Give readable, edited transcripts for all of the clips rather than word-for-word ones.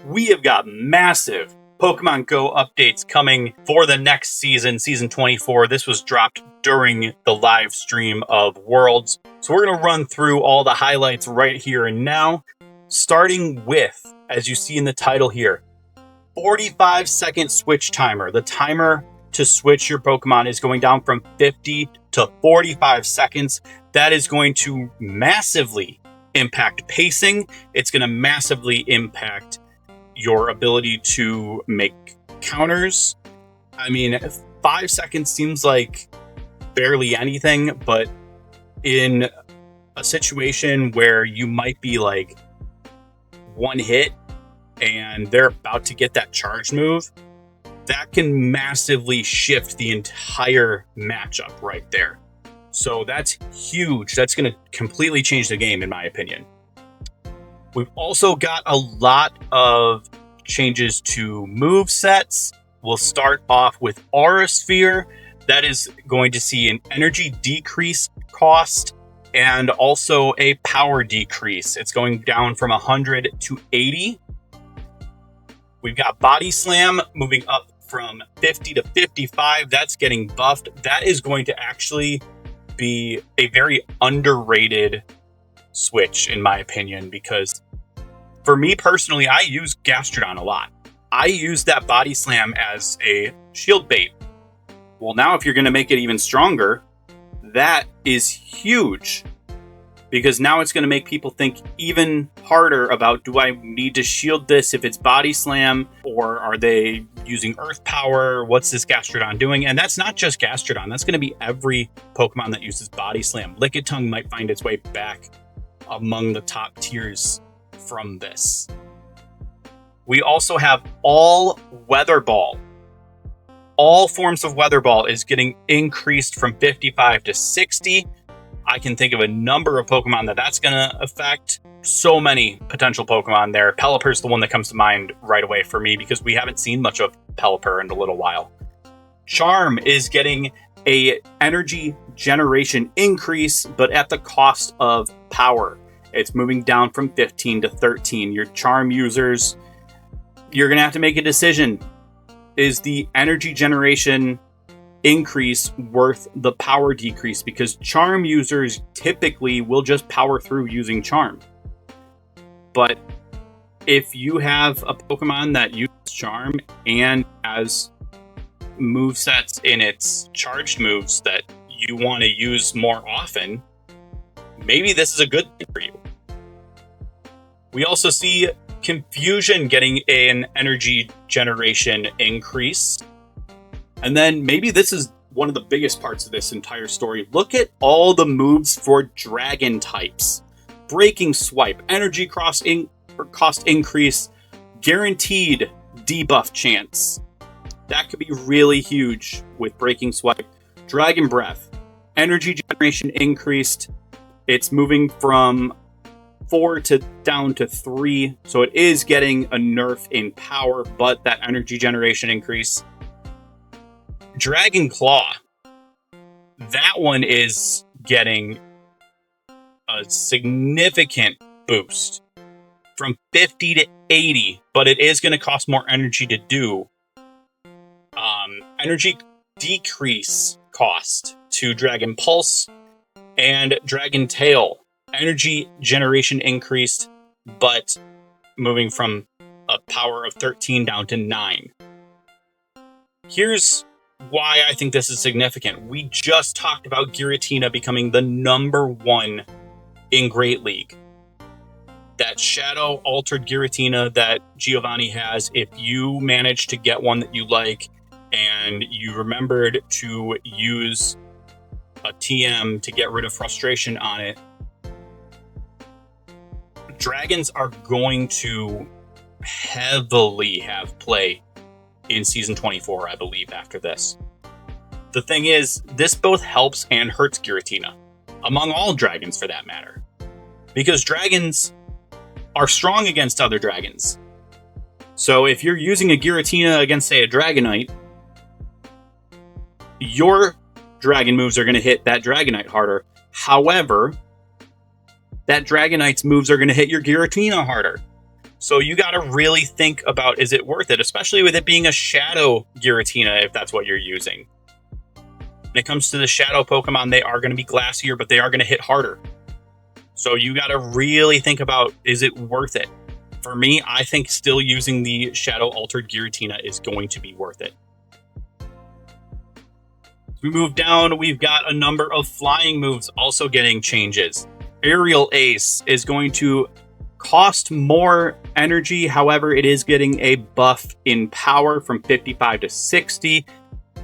We have got massive Pokemon Go updates coming for the next season, Season 24. This was dropped during the live stream of Worlds. So we're going to run through all the highlights right here and now, starting with, as you see in the title here, 45-second switch timer. The timer to switch your Pokemon is going down from 50 to 45 seconds. That is going to massively impact pacing. It's going to massively impact your ability to make counters. I mean, 5 seconds seems like barely anything, but in a situation where you might be like one hit and they're about to get that charge move, that can massively shift the entire matchup right there. So that's huge. That's going to completely change the game, in my opinion. We've also got a lot of changes to move sets. We'll start off with Aura Sphere. That is going to see an energy decrease cost and also a power decrease. It's going down from 100 to 80. We've got Body Slam moving up from 50 to 55. That's getting buffed. That is going to actually be a very underrated switch, in my opinion, because for me personally, I use Gastrodon a lot. I use that Body Slam as a shield bait. Well, now if you're going to make it even stronger, that is huge, because now it's going to make people think even harder about, do I need to shield this if it's Body Slam, or are they using Earth Power? What's this Gastrodon doing? And that's not just Gastrodon. That's going to be every Pokemon that uses Body Slam. Lickitung might find its way back among the top tiers from this. We also have all Weather Ball. All forms of Weather Ball is getting increased from 55 to 60. I can think of a number of Pokemon that's going to affect. So many potential Pokemon there. Pelipper's the one that comes to mind right away for me, because we haven't seen much of Pelipper in a little while. Charm is getting a energy generation increase, but at the cost of power. It's moving down from 15 to 13. Your Charm users, you're going to have to make a decision. Is the energy generation increase worth the power decrease? Because Charm users typically will just power through using Charm. But if you have a Pokemon that uses Charm and has movesets in its charged moves that you want to use more often, maybe this is a good thing for you. We also see Confusion getting an energy generation increase. And then maybe this is one of the biggest parts of this entire story. Look at all the moves for dragon types. Breaking Swipe, energy cost increase, guaranteed debuff chance. That could be really huge with Breaking Swipe. Dragon Breath, energy generation increased. It's moving from 4 to down to 3, so it is getting a nerf in power, but that energy generation increase. Dragon Claw, that one is getting a significant boost from 50 to 80, but it is going to cost more energy to do. Energy decrease cost to Dragon Pulse and Dragon Tail. Energy generation increased, but moving from a power of 13 down to 9. Here's why I think this is significant. We just talked about Giratina becoming the number 1 in Great League. That Shadow Altered Giratina that Giovanni has, if you manage to get one that you like and you remembered to use a TM to get rid of frustration on it, Dragons are going to heavily have play in Season 24, I believe, after this. The thing is, this both helps and hurts Giratina, among all dragons for that matter. Because dragons are strong against other dragons. So if you're using a Giratina against, say, a Dragonite, your dragon moves are going to hit that Dragonite harder. However, that Dragonite's moves are going to hit your Giratina harder. So you got to really think about, is it worth it? Especially with it being a shadow Giratina, if that's what you're using. When it comes to the shadow Pokemon, they are going to be glassier, but they are going to hit harder. So you got to really think about, is it worth it? For me, I think still using the shadow altered Giratina is going to be worth it. As we move down, we've got a number of flying moves also getting changes. Aerial Ace is going to cost more energy. However, it is getting a buff in power from 55 to 60.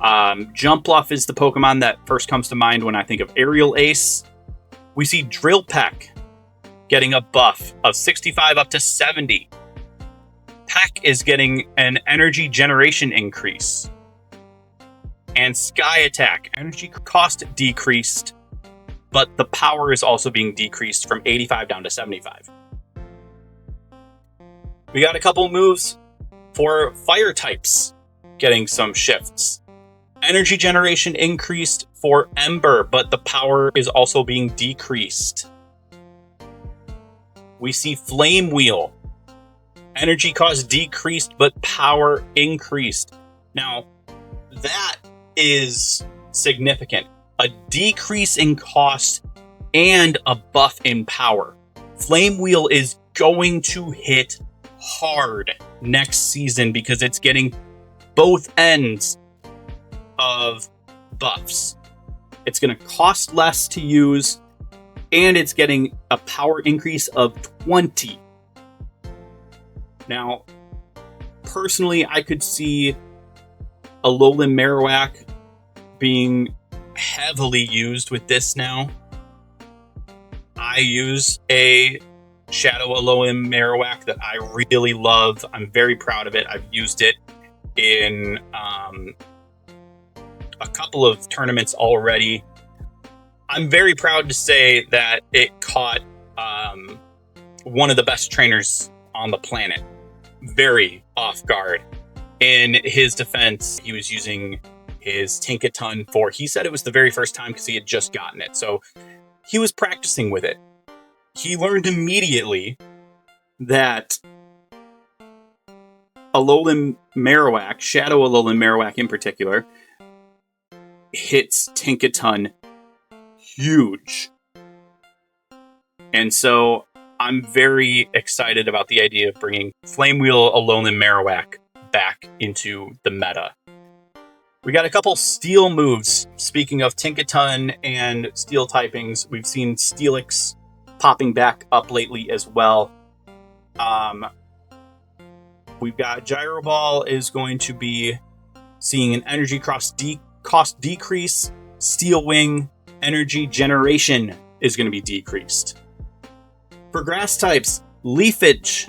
Jumpluff is the Pokemon that first comes to mind when I think of Aerial Ace. We see Drill Peck getting a buff of 65 up to 70. Peck is getting an energy generation increase. And Sky Attack, energy cost decreased, but the power is also being decreased from 85 down to 75. We got a couple moves for fire types getting some shifts. Energy generation increased for Ember, but the power is also being decreased. We see Flame Wheel. Energy cost decreased, but power increased. Now, that is significant. A decrease in cost and a buff in power. Flame Wheel is going to hit hard next season because it's getting both ends of buffs. It's going to cost less to use, and it's getting a power increase of 20. Now, personally, I could see Alolan Marowak being heavily used with this now. I use a Shadow Alolan Marowak that I really love. I'm very proud of it. I've used it in a couple of tournaments already. I'm very proud to say that it caught one of the best trainers on the planet very off guard. In his defense, he was using his Tinkaton he said it was the very first time because he had just gotten it. So he was practicing with it. He learned immediately that Alolan Marowak, Shadow Alolan Marowak in particular, hits Tinkaton huge. And so I'm very excited about the idea of bringing Flame Wheel Alolan Marowak back into the meta. We got a couple steel moves. Speaking of Tinkaton and steel typings, we've seen Steelix popping back up lately as well. We've got Gyro Ball is going to be seeing an energy cost decrease. Steel Wing energy generation is going to be decreased. For grass types, Leafage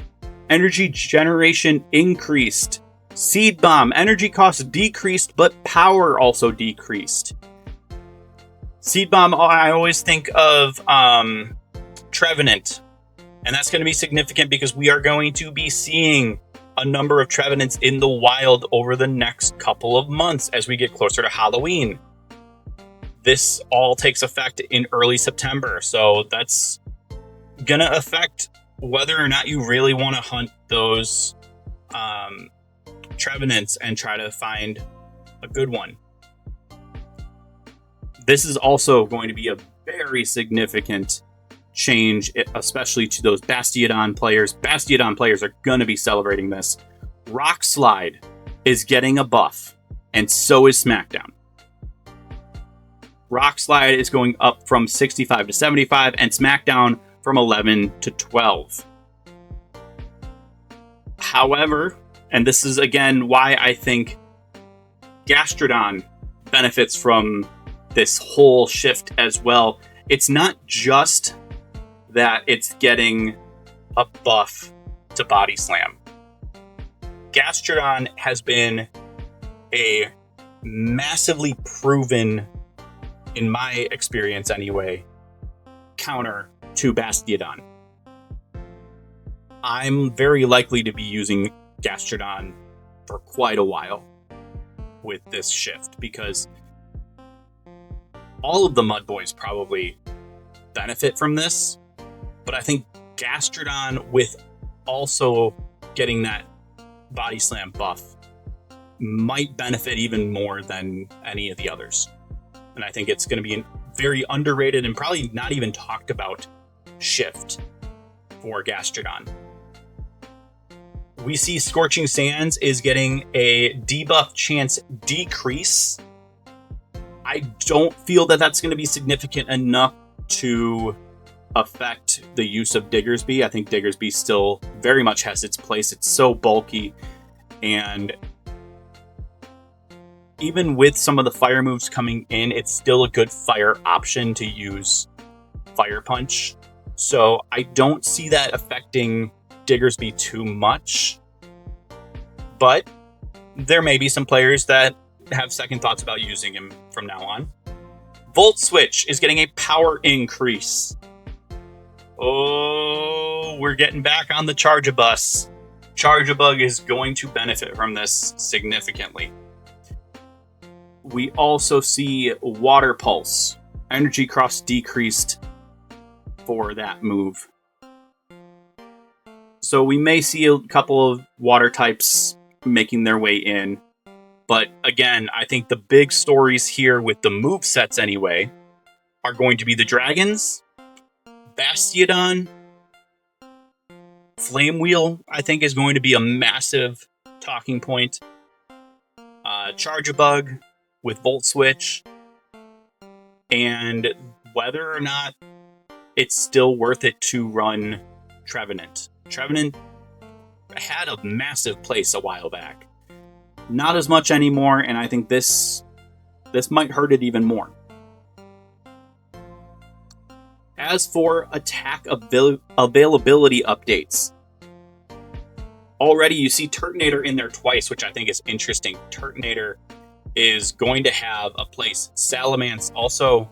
energy generation increased. Seed Bomb energy cost decreased, but power also decreased. Seed Bomb, I always think of Trevenant, and that's going to be significant because we are going to be seeing a number of Trevenants in the wild over the next couple of months as we get closer to Halloween. This all takes effect in early September, so that's going to affect whether or not you really want to hunt those Trevenants and try to find a good one. This is also going to be a very significant change, especially to those Bastiodon players. Bastiodon players are going to be celebrating this. Rock Slide is getting a buff, and so is Smackdown. Rock Slide is going up from 65 to 75, and Smackdown from 11 to 12. However, and this is again why I think Gastrodon benefits from this whole shift as well. It's not just that it's getting a buff to Body Slam. Gastrodon has been a massively proven, in my experience anyway, counter to Bastiodon. I'm very likely to be using Gastrodon for quite a while with this shift because all of the Mud Boys probably benefit from this, but I think Gastrodon with also getting that body slam buff might benefit even more than any of the others. And I think it's going to be a very underrated and probably not even talked about shift for Gastrodon. We see Scorching Sands is getting a debuff chance decrease. I don't feel that that's going to be significant enough to affect the use of Diggersby. I think Diggersby still very much has its place. It's so bulky, and even with some of the fire moves coming in, it's still a good fire option to use Fire Punch. So I don't see that affecting Diggersby too much, but there may be some players that have second thoughts about using him from now on. Volt Switch is getting a power increase. Oh, we're getting back on the Charjabus. Charjabug is going to benefit from this significantly. We also see Water Pulse. Energy Cross decreased for that move. So we may see a couple of water types making their way in. But again, I think the big stories here with the movesets anyway are going to be the Dragons, Bastiodon, Flame Wheel, I think is going to be a massive talking point. Charjabug with Volt Switch, and whether or not it's still worth it to run Trevenant. Trevenant had a massive place a while back. Not as much anymore, and I think this might hurt it even more. As for attack availability updates, already you see Turtonator in there twice, which I think is interesting. Turtonator is going to have a place. Salamence also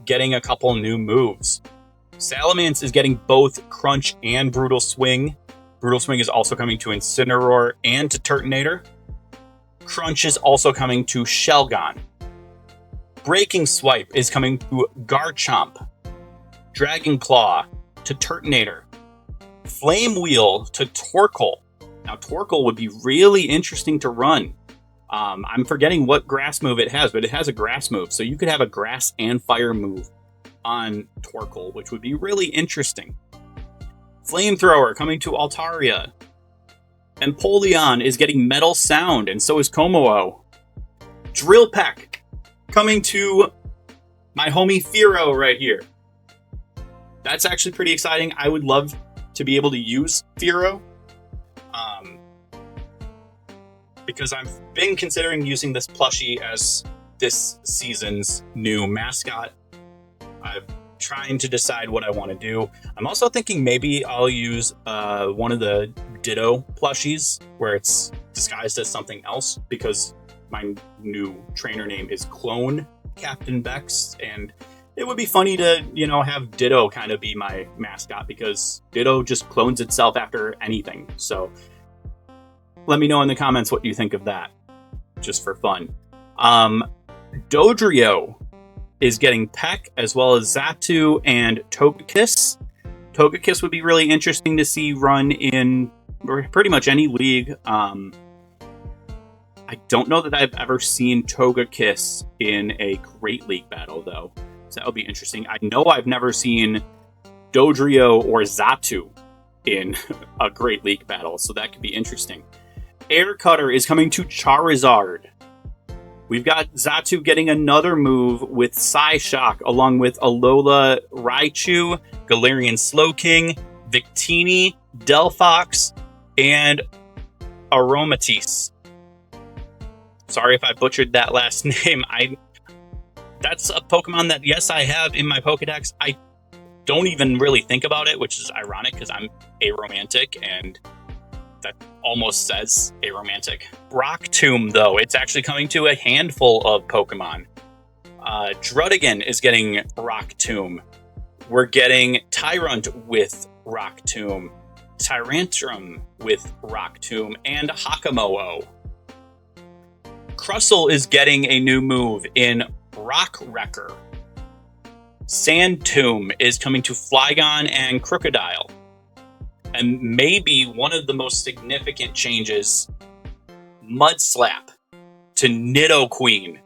getting a couple new moves. Salamence is getting both Crunch and Brutal Swing. Brutal Swing is also coming to Incineroar and to Turtonator. Crunch is also coming to Shelgon. Breaking Swipe is coming to Garchomp. Dragon Claw to Turtonator. Flame Wheel to Torkoal. Now Torkoal would be really interesting to run. I'm forgetting what grass move it has, but it has a grass move. So you could have a grass and fire move on Torkoal, which would be really interesting. Flamethrower coming to Altaria. Empoleon is getting Metal Sound, and so is Kommo-o. Drill Peck coming to my homie Fearow right here. That's actually pretty exciting. I would love to be able to use Fearow. Because I've been considering using this plushie as this season's new mascot. I'm trying to decide what I want to do. I'm also thinking maybe I'll use one of the Ditto plushies where it's disguised as something else, because my new trainer name is Clone Captain Bex, and it would be funny to, have Ditto kind of be my mascot, because Ditto just clones itself after anything. So let me know in the comments what you think of that, just for fun. Dodrio is getting Peck, as well as Xatu and Togekiss. Togekiss would be really interesting to see run in pretty much any league. I don't know that I've ever seen Togekiss in a Great League battle, though. So that would be interesting. I know I've never seen Dodrio or Xatu in a Great League battle, so that could be interesting. Air Cutter is coming to Charizard. We've got Xatu getting another move with Psyshock, along with Alola Raichu, Galarian Slowking, Victini, Delphox, and Aromatisse. Sorry if I butchered that last name. That's a Pokemon that, yes, I have in my Pokedex. I don't even really think about it, which is ironic because I'm aromantic, and that almost says aromantic. Rock Tomb, though, it's actually coming to a handful of Pokemon. Druddigon is getting Rock Tomb. We're getting Tyrunt with Rock Tomb, Tyrantrum with Rock Tomb, and Hakamo-o. Crustle is getting a new move in Rock Wrecker. Sand Tomb is coming to Flygon and Crocodile. And maybe one of the most significant changes, Mud Slap to Nidoqueen.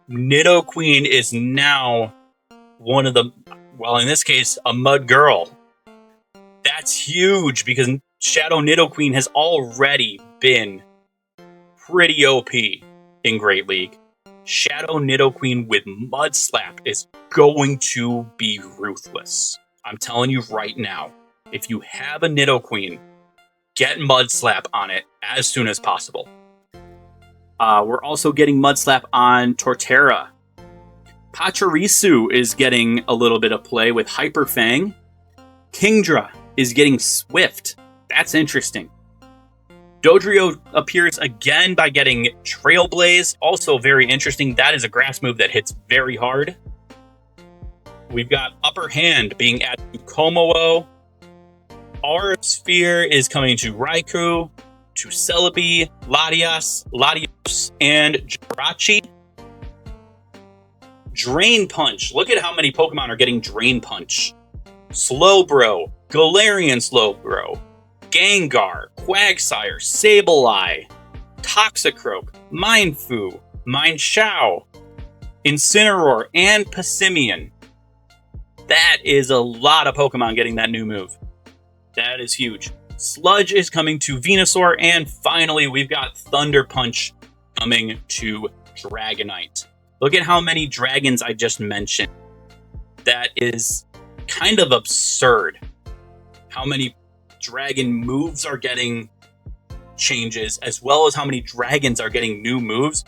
Nidoqueen is now one of the, well, in this case, a Mud Girl. That's huge because Shadow Nidoqueen has already been pretty OP in Great League. Shadow Nidoqueen with Mud Slap is going to be ruthless. I'm telling you right now, if you have a Nidoqueen, get Mud Slap on it as soon as possible. We're also getting Mud Slap on Torterra. Pachirisu is getting a little bit of play with Hyper Fang. Kingdra is getting Swift. That's interesting. Dodrio appears again by getting Trailblaze. Also very interesting. That is a grass move that hits very hard. We've got Upper Hand being added to Kommo-o. Aura Sphere is coming to Raikou, to Celebi, Latios, and Jirachi. Drain Punch. Look at how many Pokemon are getting Drain Punch. Slowbro, Galarian Slowbro, Gengar, Quagsire, Sableye, Toxicroak, Mindfu, Mindshao, Incineroar, and Passimian. That is a lot of Pokemon getting that new move. That is huge. Sludge is coming to Venusaur, and finally we've got Thunder Punch coming to Dragonite. Look at how many dragons I just mentioned. That is kind of absurd. How many dragon moves are getting changes, as well as how many dragons are getting new moves.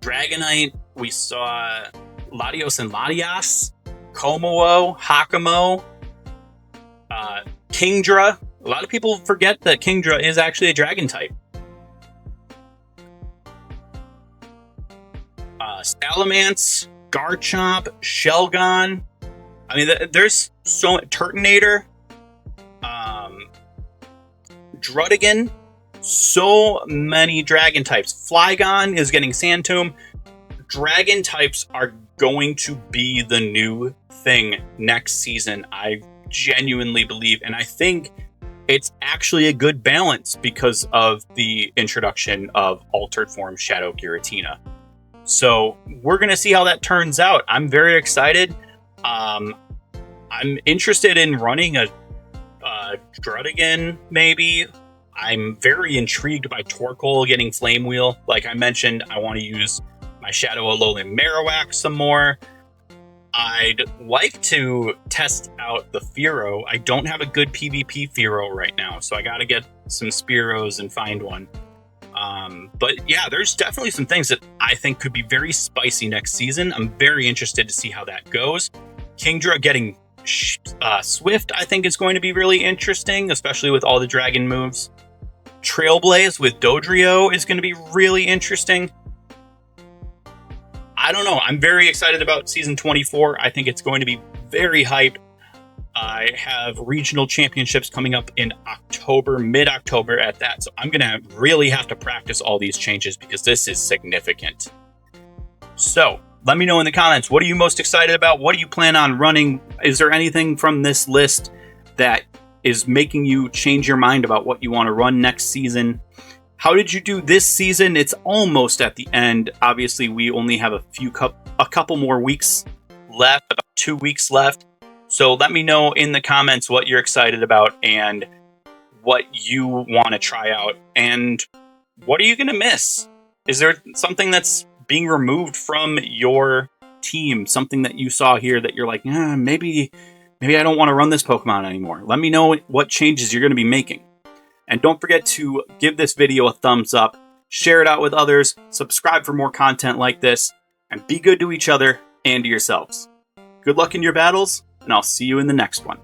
Dragonite, we saw Latios and Latias, Kommo-o, Hakamo, Kingdra. A lot of people forget that Kingdra is actually a dragon type. Salamence, Garchomp, Shelgon. I mean, there's so much. Turtonator, Druddigon, so many dragon types. Flygon is getting Sand Tomb. Dragon types are going to be the new thing next season. I genuinely believe, and I think it's actually a good balance because of the introduction of Altered Form Shadow Giratina. So we're going to see how that turns out. I'm very excited. I'm interested in running a Druddigon, maybe. I'm very intrigued by Torkoal getting Flame Wheel. Like I mentioned, I want to use my Shadow Alolan Marowak some more. I'd like to test out the Fearow. I don't have a good PvP Fearow right now, so I got to get some Spearows and find one. But yeah, there's definitely some things that I think could be very spicy next season. I'm very interested to see how that goes. Kingdra getting Swift, I think is going to be really interesting, especially with all the dragon moves. Trailblaze with Dodrio is going to be really interesting. I don't know. I'm very excited about Season 24. I think it's going to be very hyped. I have regional championships coming up in October, mid-October at that. So I'm going to really have to practice all these changes because this is significant. So let me know in the comments, what are you most excited about? What do you plan on running? Is there anything from this list that is making you change your mind about what you want to run next season? How did you do this season? It's almost at the end. Obviously, we only have a couple more weeks left, about 2 weeks left. So let me know in the comments what you're excited about and what you want to try out. And what are you going to miss? Is there something that's being removed from your team? Something that you saw here that you're like, maybe I don't want to run this Pokemon anymore. Let me know what changes you're going to be making. And don't forget to give this video a thumbs up, share it out with others, subscribe for more content like this, and be good to each other and to yourselves. Good luck in your battles, and I'll see you in the next one.